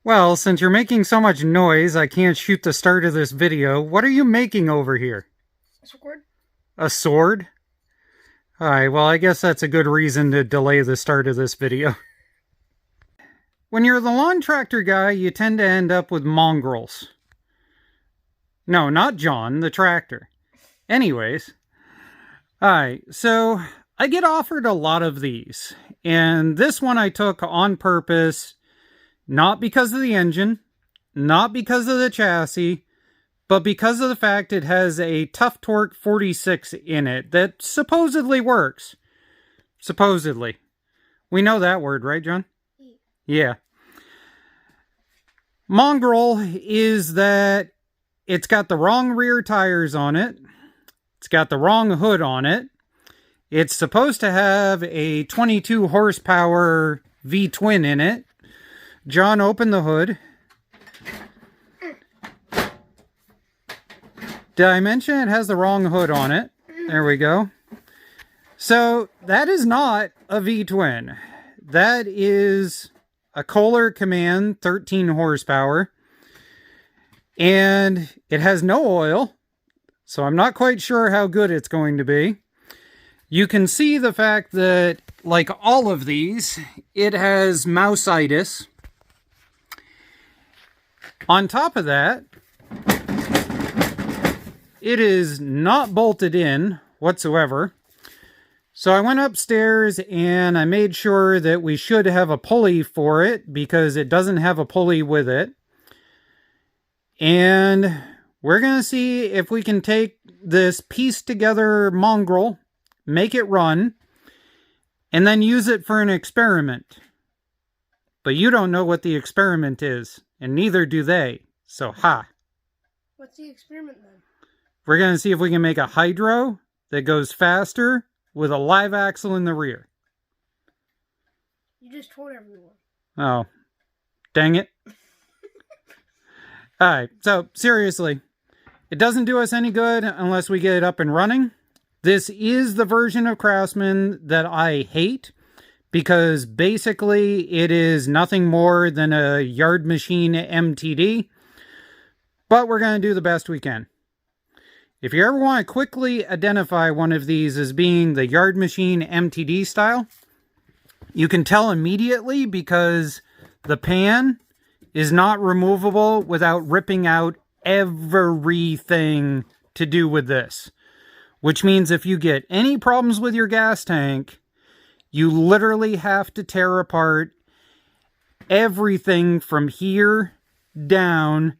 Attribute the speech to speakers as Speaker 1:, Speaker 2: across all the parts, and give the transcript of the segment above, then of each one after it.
Speaker 1: Well, since you're making so much noise, I can't shoot the start of this video. What are you making over here?
Speaker 2: A sword.
Speaker 1: A sword? Alright, well, I guess that's a good reason to delay the start of this video. When you're the lawn tractor guy, you tend to end up with mongrels. No, not John, the tractor. Anyways. Alright, so I get offered a lot of these. And this one I took on purpose. Not because of the engine, not because of the chassis, but because of the fact it has a Tough Torque 46 in it that supposedly works. Supposedly. We know that word, right, John? Yeah. Mongrel is that it's got the wrong rear tires on it. It's got the wrong hood on it. It's supposed to have a 22 horsepower V-twin in it. John, open the hood. Did I mention it has the wrong hood on it? There we go. So, that is not a V-twin. That is a Kohler Command 13 horsepower. And it has no oil. So, I'm not quite sure how good it's going to be. You can see the fact that, like all of these, it has mouseitis. On top of that, it is not bolted in whatsoever. So I went upstairs and I made sure that we should have a pulley for it because it doesn't have a pulley with it. And we're going to see if we can take this pieced together mongrel, make it run, and then use it for an experiment. But you don't know what the experiment is. And neither do they. So, ha.
Speaker 2: What's the experiment then?
Speaker 1: We're going to see if we can make a hydro that goes faster with a live axle in the rear.
Speaker 2: You just told everyone.
Speaker 1: Oh. Dang it. Alright, so seriously. It doesn't do us any good unless we get it up and running. This is the version of Craftsman that I hate. Because basically it is nothing more than a yard machine MTD. But we're going to do the best we can. If you ever want to quickly identify one of these as being the yard machine MTD style, you can tell immediately because the pan is not removable without ripping out everything to do with this. Which means if you get any problems with your gas tank, you literally have to tear apart everything from here down,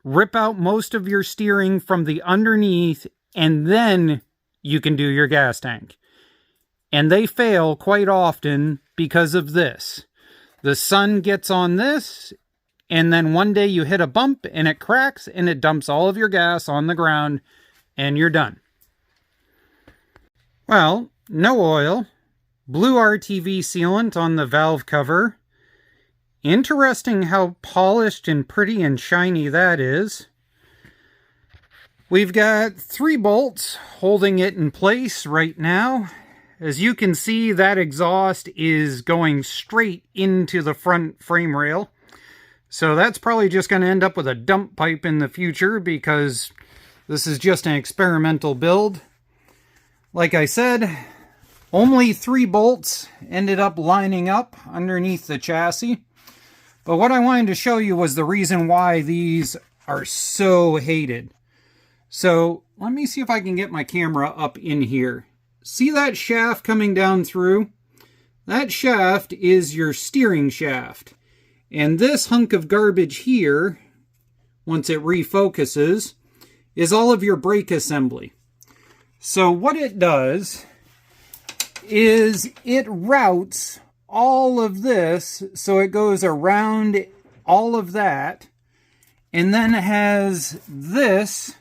Speaker 1: rip out most of your steering from the underneath, and then you can do your gas tank. And they fail quite often because of this. The sun gets on this, and then one day you hit a bump and it cracks and it dumps all of your gas on the ground, and you're done. Well, no oil. Blue RTV sealant on the valve cover. Interesting how polished and pretty and shiny that is. We've got 3 bolts holding it in place right now. As you can see, that exhaust is going straight into the front frame rail. So that's probably just going to end up with a dump pipe in the future because this is just an experimental build. Like I said, only 3 bolts ended up lining up underneath the chassis. But what I wanted to show you was the reason why these are so hated. So let me see if I can get my camera up in here. See that shaft coming down through? That shaft is your steering shaft. And this hunk of garbage here, once it refocuses, is all of your brake assembly. So what it does is it routes all of this so it goes around all of that and then has this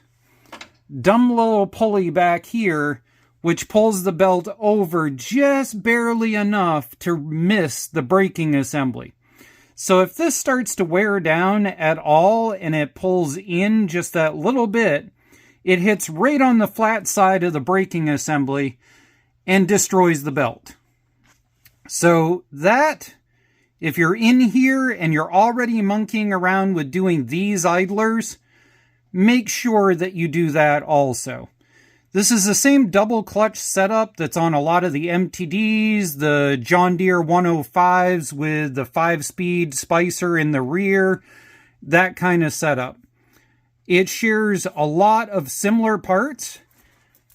Speaker 1: dumb little pulley back here which pulls the belt over just barely enough to miss the braking assembly. So if this starts to wear down at all and it pulls in just that little bit, it hits right on the flat side of the braking assembly and destroys the belt. So that if you're in here and you're already monkeying around with doing these idlers, make sure that you do that also. This is the same double clutch setup that's on a lot of the MTDs, the John Deere 105s with the 5-speed Spicer in the rear, that kind of setup. It shares a lot of similar parts,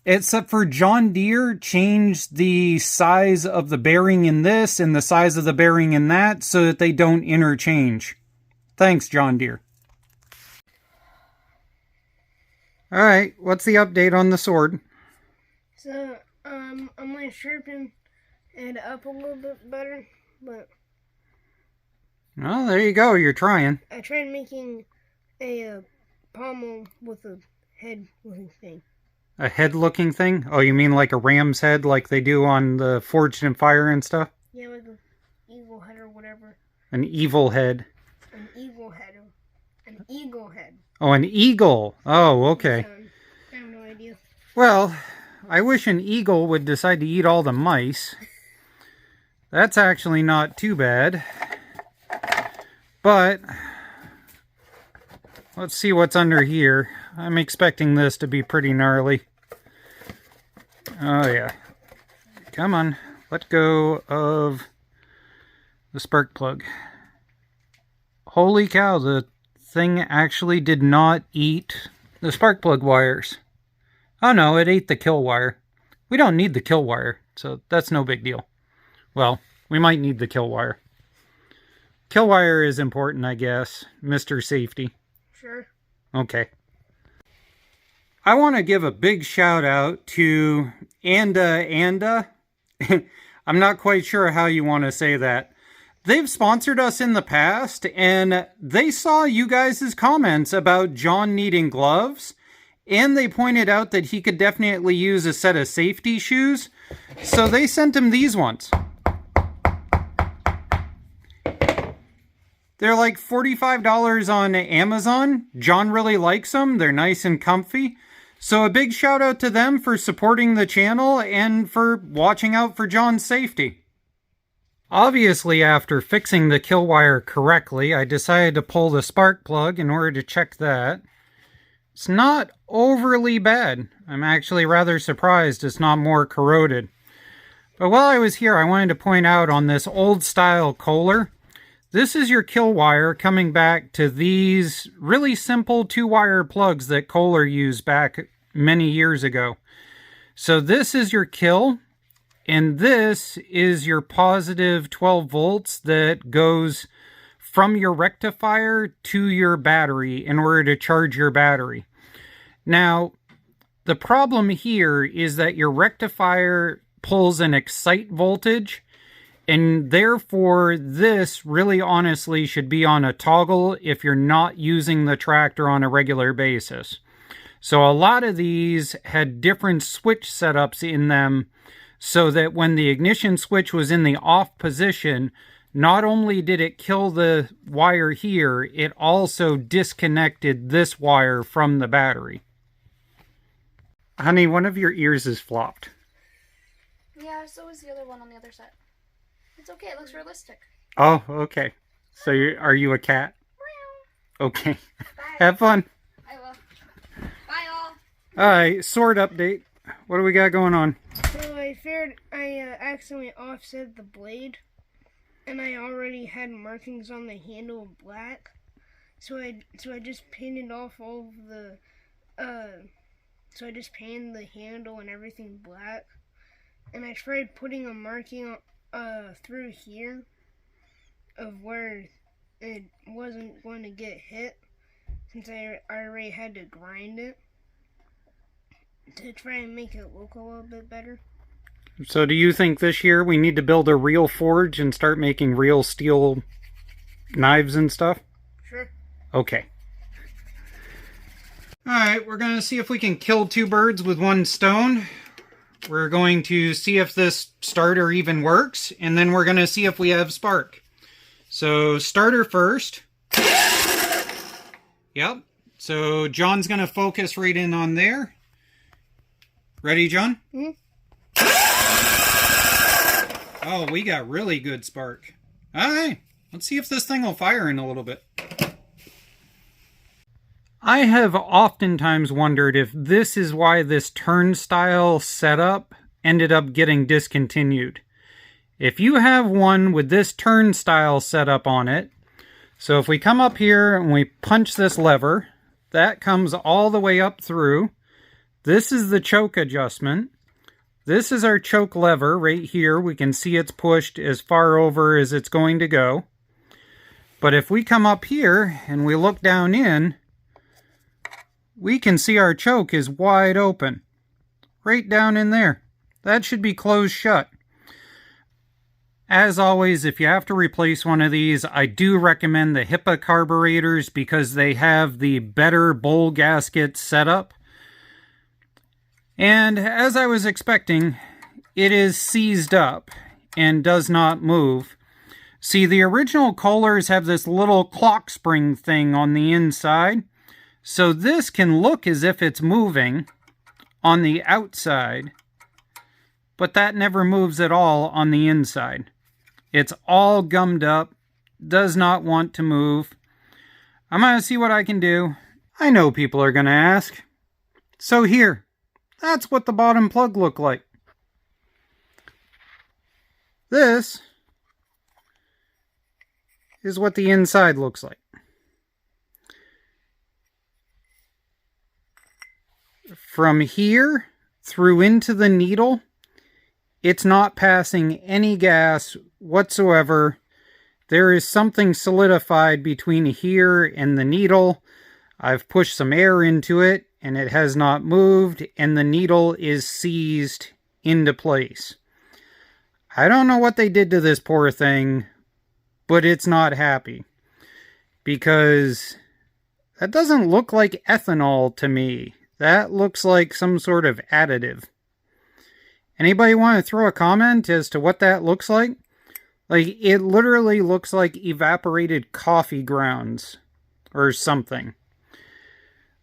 Speaker 1: except for John Deere changed the size of the bearing in this and the size of the bearing in that so that they don't interchange. Thanks, John Deere. Alright, what's the update on the sword?
Speaker 2: So, I'm going to sharpen it up a little bit better, but...
Speaker 1: Well, there you go, you're trying.
Speaker 2: I tried making a pommel with a head-looking thing.
Speaker 1: A head-looking thing? Oh, you mean like a ram's head like they do on the Forged in Fire and stuff?
Speaker 2: Yeah, like an eagle head or whatever.
Speaker 1: An evil head.
Speaker 2: An eagle head. An eagle head.
Speaker 1: Oh, an eagle. Oh, okay.
Speaker 2: I have no idea.
Speaker 1: Well, I wish an eagle would decide to eat all the mice. That's actually not too bad. But let's see what's under here. I'm expecting this to be pretty gnarly. Oh, yeah. Come on. Let go of the spark plug. Holy cow, the thing actually did not eat the spark plug wires. Oh no, it ate the kill wire. We don't need the kill wire, so that's no big deal. Well, we might need the kill wire. Kill wire is important, I guess. Mr. Safety.
Speaker 2: Sure.
Speaker 1: Okay. I want to give a big shout out to Anda. I'm not quite sure how you want to say that. They've sponsored us in the past, and they saw you guys' comments about John needing gloves, and they pointed out that he could definitely use a set of safety shoes, so they sent him these ones. They're like $45 on Amazon. John really likes them. They're nice and comfy. So a big shout out to them for supporting the channel and for watching out for John's safety. Obviously, after fixing the kill wire correctly, I decided to pull the spark plug in order to check that. It's not overly bad. I'm actually rather surprised it's not more corroded. But while I was here, I wanted to point out on this old style Kohler, this is your kill wire coming back to these really simple 2-wire plugs that Kohler used back many years ago. So this is your kill. And this is your positive 12 volts that goes from your rectifier to your battery in order to charge your battery. Now, the problem here is that your rectifier pulls an excite voltage, and therefore this really honestly should be on a toggle if you're not using the tractor on a regular basis. So a lot of these had different switch setups in them, so that when the ignition switch was in the off position, not only did it kill the wire here, it also disconnected this wire from the battery. Honey, one of your ears is flopped.
Speaker 3: Yeah, so is the other one on the other side. It's okay, it looks realistic.
Speaker 1: Oh, okay. So are you a cat? Okay.
Speaker 3: Bye.
Speaker 1: Have fun.
Speaker 3: I will. Bye, all.
Speaker 1: Alright, sword update. What do we got going on?
Speaker 2: So I accidentally offset the blade, and I already had markings on the handle black, so I just painted off all of the, so I just painted the handle and everything black, and I tried putting a marking through here of where it wasn't going to get hit, since I already had to grind it to try and make it look a little bit better.
Speaker 1: So do you think this year we need to build a real forge and start making real steel knives and stuff?
Speaker 2: Sure.
Speaker 1: Okay. Alright, we're going to see if we can kill 2 birds with 1 stone. We're going to see if this starter even works, and then we're going to see if we have spark. So, starter first. Yep. So, John's going to focus right in on there. Ready, John?
Speaker 2: Mm-hmm.
Speaker 1: Oh, we got really good spark. Alright. Let's see if this thing will fire in a little bit. I have oftentimes wondered if this is why this turnstile setup ended up getting discontinued. If you have one with this turnstile setup on it, so if we come up here and we punch this lever, that comes all the way up through. This is the choke adjustment. This is our choke lever right here. We can see it's pushed as far over as it's going to go. But if we come up here and we look down in, we can see our choke is wide open. Right down in there. That should be closed shut. As always, if you have to replace one of these, I do recommend the HIPAA carburetors because they have the better bowl gasket setup. And as I was expecting, it is seized up and does not move. See, the original Kohlers have this little clock spring thing on the inside. So this can look as if it's moving on the outside, but that never moves at all on the inside. It's all gummed up, does not want to move. I'm going to see what I can do. I know people are going to ask. So here, that's what the bottom plug looked like. This is what the inside looks like. From here through into the needle, it's not passing any gas whatsoever. There is something solidified between here and the needle. I've pushed some air into it and it has not moved, and the needle is seized into place. I don't know what they did to this poor thing, but it's not happy. Because that doesn't look like ethanol to me. That looks like some sort of additive. Anybody want to throw a comment as to what that looks like? Like, it literally looks like evaporated coffee grounds or something.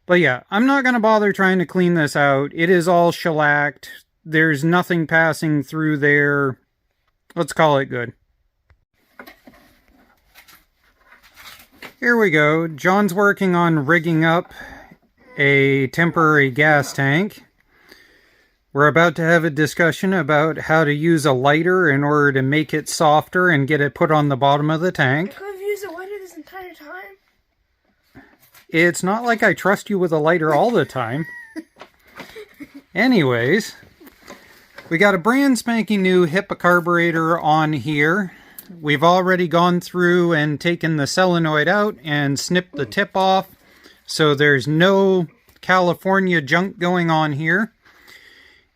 Speaker 1: But yeah, I'm not going to bother trying to clean this out. It is all shellacked. There's nothing passing through there. Let's call it good. Here we go. John's working on rigging up a temporary gas tank. We're about to have a discussion about how to use a lighter in order to make it softer and get it put on the bottom of the tank.
Speaker 2: I could have used a lighter this entire time.
Speaker 1: It's not like I trust you with a lighter all the time. Anyways, we got a brand spanking new HIPAA carburetor on here. We've already gone through and taken the solenoid out and snipped the tip off. So there's no California junk going on here.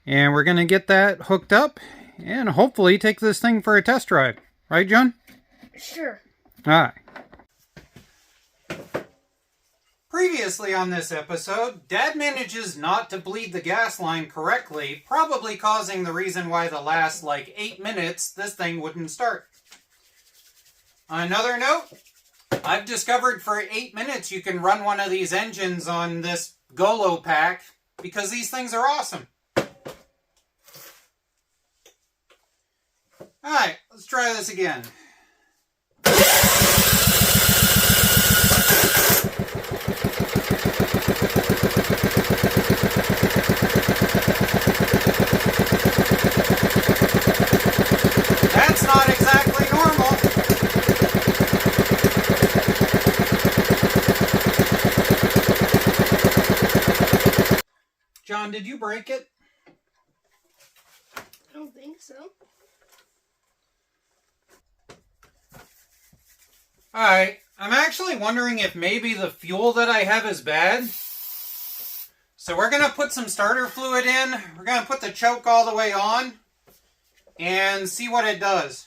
Speaker 1: And we're going to get that hooked up and hopefully take this thing for a test drive. Right, John?
Speaker 2: Sure.
Speaker 1: All right. Previously on this episode, Dad manages not to bleed the gas line correctly, probably causing the reason why the last, 8 minutes, this thing wouldn't start. On another note, I've discovered for 8 minutes you can run one of these engines on this Golo pack because these things are awesome. Alright, let's try this again. That's not exactly normal. John, did you break it?
Speaker 2: I don't think so.
Speaker 1: Alright, I'm actually wondering if maybe the fuel that I have is bad. So we're going to put some starter fluid in. We're going to put the choke all the way on and see what it does.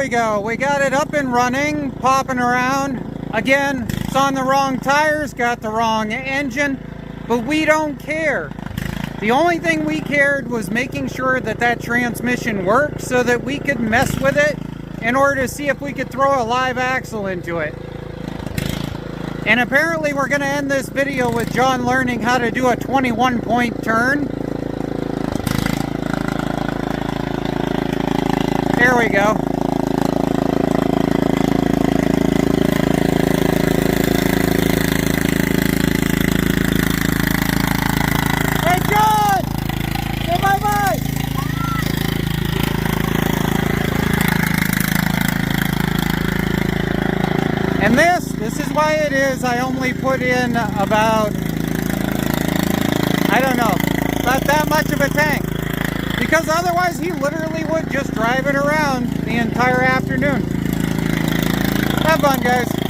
Speaker 1: we go. We got it up and running, popping around. Again, it's on the wrong tires, got the wrong engine, but we don't care. The only thing we cared was making sure that that transmission worked so that we could mess with it in order to see if we could throw a live axle into it. And apparently we're going to end this video with John learning how to do a 21-point turn. There we go. Hey, John! Say bye-bye! And this is why it is I only put in about, I don't know, about that much of a tank. Because otherwise he literally would just drive it around the entire afternoon. Have fun, guys.